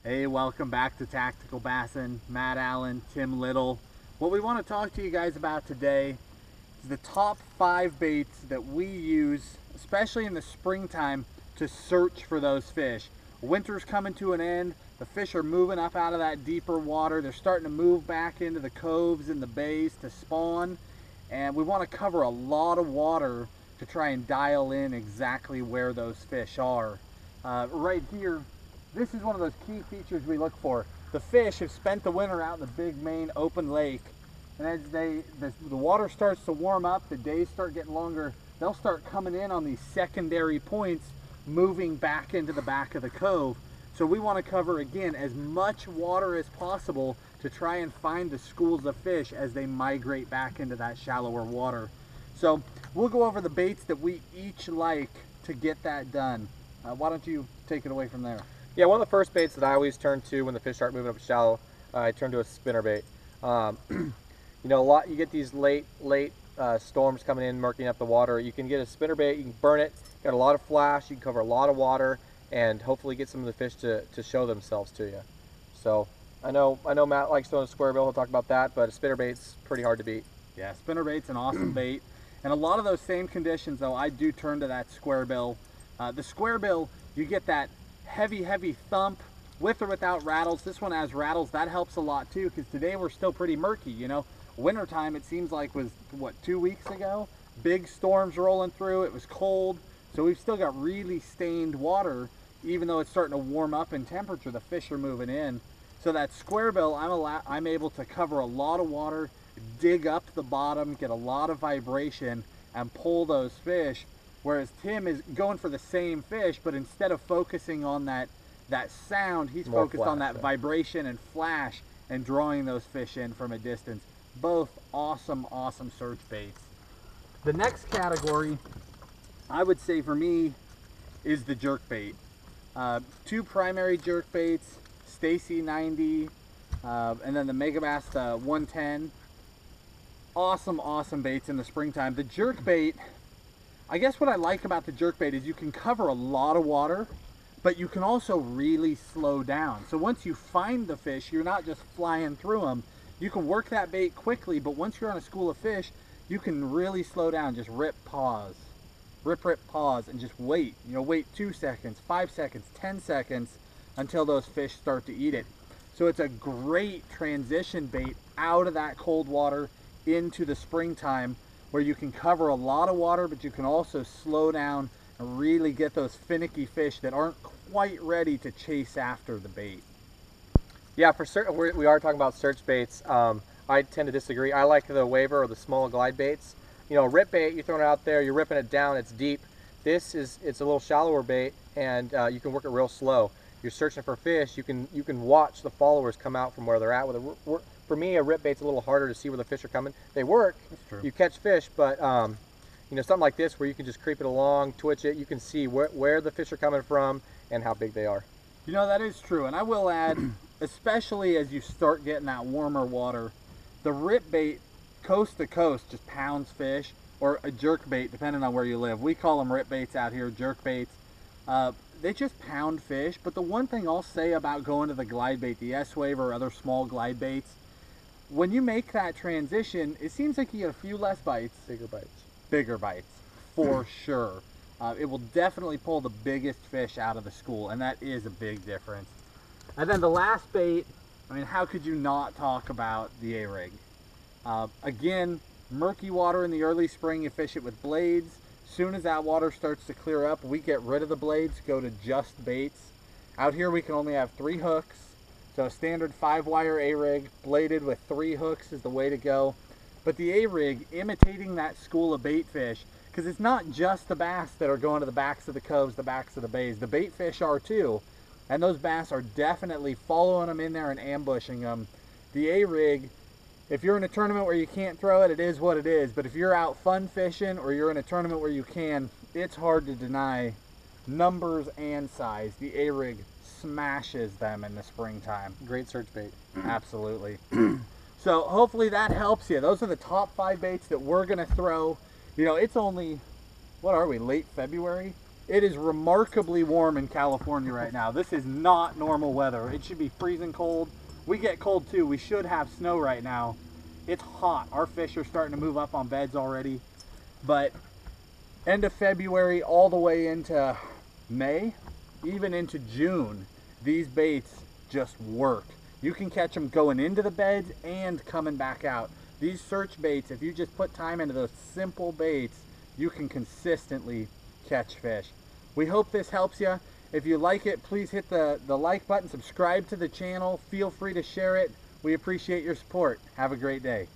Hey, welcome back to Tacticalbassin. Matt Allen, Tim Little. What we want to talk to you guys about today is the top 5 baits that we use, especially in the springtime, to search for those fish. Winter's coming to an end. The fish are moving up out of that deeper water. They're starting to move back into the coves and the bays to spawn. And we want to cover a lot of water to try and dial in exactly where those fish are. Right here, this is one of those key features we look for. The fish have spent the winter out in the big main open lake, and as the water starts to warm up, the days start getting longer, they'll start coming in on these secondary points, moving back into the back of the cove. So we want to cover, again, as much water as possible to try and find the schools of fish as they migrate back into that shallower water. So we'll go over the baits that we each like to get that done. Why don't you take it away from there? Yeah, one of the first baits that I always turn to when the fish start moving up shallow, I turn to a spinnerbait. You know, you get these late storms coming in, murking up the water. You can get a spinnerbait, you can burn it, got a lot of flash, you can cover a lot of water, and hopefully get some of the fish to show themselves to you. So I know Matt likes throwing a square bill. He'll talk about that, but a spinnerbait's pretty hard to beat. Yeah, spinnerbait's an awesome bait. And a lot of those same conditions, though, I do turn to that square bill. The square bill, you get that heavy thump with or without rattles. This one has rattles. That helps a lot too, because today we're still pretty murky, you know. Wintertime, it seems like, was what, 2 weeks ago? Big storms rolling through. It was cold, so we've still got really stained water. Even though it's starting to warm up in temperature, the fish are moving in. So that square bill, I'm able to cover a lot of water, dig up the bottom, get a lot of vibration, and pull those fish. Whereas Tim is going for the same fish, but instead of focusing on that sound, he's more focused on that vibration and flash and drawing those fish in from a distance. Both awesome search baits. The next category, I would say for me, is the jerkbait. 2 primary jerkbaits, Stacy 90, and then the Megabass 110. Awesome baits in the springtime. The jerkbait, I guess what I like about the jerkbait is you can cover a lot of water, but you can also really slow down. So once you find the fish, you're not just flying through them. You can work that bait quickly, but once you're on a school of fish, you can really slow down. Just rip pause, and just wait. You know, wait 2 seconds, 5 seconds, 10 seconds until those fish start to eat it. So it's a great transition bait out of that cold water into the springtime, where you can cover a lot of water, but you can also slow down and really get those finicky fish that aren't quite ready to chase after the bait. Yeah, for certain, we are talking about search baits. I tend to disagree. I like the waver or the small glide baits. You know, rip bait, you're throwing it out there, you're ripping it down, it's deep. It's a little shallower bait, and you can work it real slow. You're searching for fish, you can watch the followers come out from where they're at. For me, a rip bait's a little harder to see where the fish are coming. They work, That's true. You catch fish, but you know, something like this where you can just creep it along, twitch it, you can see where the fish are coming from and how big they are. You know, that is true, and I will add, especially as you start getting that warmer water, the rip bait coast to coast just pounds fish, or a jerk bait depending on where you live. We call them rip baits out here, jerk baits. They just pound fish. But the one thing I'll say about going to the glide bait, the S-Wave or other small glide baits, when you make that transition, it seems like you get a few less bites. Bigger bites, for sure. It will definitely pull the biggest fish out of the school, and that is a big difference. And then the last bait, I mean, how could you not talk about the A-rig? Again, murky water in the early spring, you fish it with blades. Soon as that water starts to clear up, we get rid of the blades, go to just baits. Out here we can only have 3 hooks, so a standard 5-wire A-rig bladed with 3 hooks is the way to go. But the A-rig, imitating that school of bait fish, because it's not just the bass that are going to the backs of the coves, the backs of the bays. The bait fish are too, and those bass are definitely following them in there and ambushing them. The A-rig, if you're in a tournament where you can't throw it, it is what it is. But if you're out fun fishing or you're in a tournament where you can, it's hard to deny numbers and size. The A-rig smashes them in the springtime. Great search bait. Absolutely. So hopefully that helps you. Those are the top 5 baits that we're going to throw. You know, it's only, what are we, late February? It is remarkably warm in California right now. This is not normal weather. It should be freezing cold. We get cold too. We should have snow right now. It's hot. Our fish are starting to move up on beds already. But end of February all the way into May, even into June, these baits just work. You can catch them going into the beds and coming back out. These search baits, if you just put time into those simple baits, you can consistently catch fish. We hope this helps you. If you like it, please hit the like button, subscribe to the channel, feel free to share it. We appreciate your support. Have a great day.